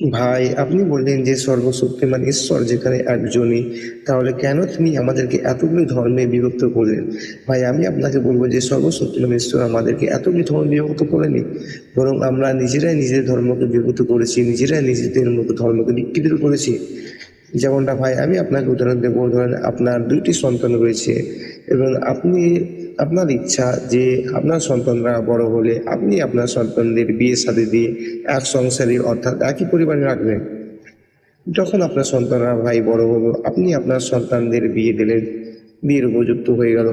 ভাই, আপনি বললেন যে সর্বশক্তিমান ঈশ্বর যেখানে একজনই, তাহলে কেন তিনি আমাদেরকে এতগুলি ধর্মে বিভক্ত করলেন? ভাই, আমি আপনাকে বলবো যে সর্বশক্তিমান ঈশ্বর আমাদেরকে এতগুলি ধর্মে বিভক্ত করেনি, বরং আমরা নিজেরাই নিজেদের ধর্মকে বিভক্ত করেছি, নিজেরাই নিজেদের মতো ধর্মকে বিকৃত করেছি। যেমনটা ভাই আমি আপনাকে উদাহরণ দেবো, ধরেন আপনার 2টি সন্তান রয়েছে এবং আপনি আপনার ইচ্ছা যে আপনার সন্তানরা বড় হলে আপনি আপনার সন্তানদের বিয়ে শাদী দিয়ে এক সংসারে অর্থাৎ একই পরিবারে রাখবেন। যখন আপনার সন্তানরা ভাই বড় হলো, আপনি আপনার সন্তানদের বিয়ে দিলেন, বিয়ের উপযুক্ত হয়ে গেল।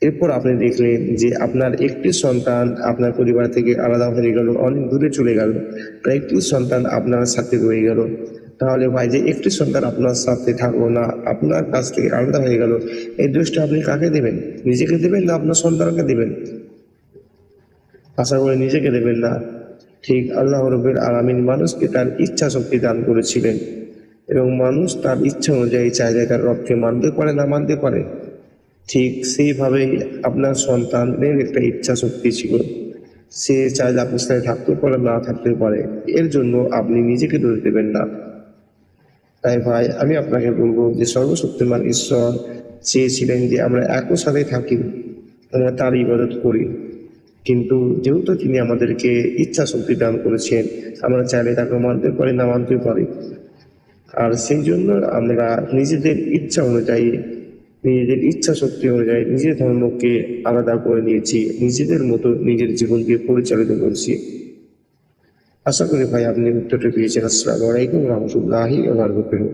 এরপর আপনি দেখলেন যে আপনার একটি সন্তান আপনার পরিবার থেকে আলাদা হয়ে গেল, অনেক দূরে চলে গেল, আর একটি সন্তান আপনার সাথে রয়ে গেল। তাহলে ভাই, যে একটি সন্তান আপনার সাথে থাকলো না, আপনার কাছ থেকে আলাদা হয়ে গেল, এই দোষটা আপনি কাকে দেবেন? নিজেকে দেবেন না আপনার সন্তানকে দেবেন? আশা করি নিজেকে দেবেন না। ঠিক আল্লাহ রাব্বুল আলামিন মানুষকে তার ইচ্ছা শক্তি দান করেছিলেন এবং মানুষ তার ইচ্ছা অনুযায়ী চাইলে তার রবকে মানতে পারে, না মানতে পারে। ঠিক সেইভাবেই আপনার সন্তানের একটা ইচ্ছা শক্তি ছিল, সে চাইলে আপনার সাথে থাকতেও পারে, না থাকতেও পারে। এর জন্য আপনি নিজেকে দোষ দেবেন না। তাই ভাই, আমি আপনাকে বলবো যে সর্বশক্তিমান ঈশ্বর চেয়েছিলেন যে আমরা একই সাথে থাকি, আমরা তার ইবাদত করি। কিন্তু যেহেতু তিনি আমাদেরকে ইচ্ছা শক্তি দান করেছেন, আমরা চাইলে তাকে মানতে পারি, না মানতে পারি। আর সেই জন্য আমরা নিজেদের ইচ্ছা অনুযায়ী, নিজেদের ইচ্ছা শক্তি অনুযায়ী নিজের ধর্মকে আলাদা করে নিয়েছি, নিজেদের মতো নিজের জীবনকে পরিচালিত করছি। আশা করি ভাই আপনি উত্তরটা পেয়েছেন। আসসালামু আলাইকুম রহমতুল্লাহি ওয়া বারাকাতুহু।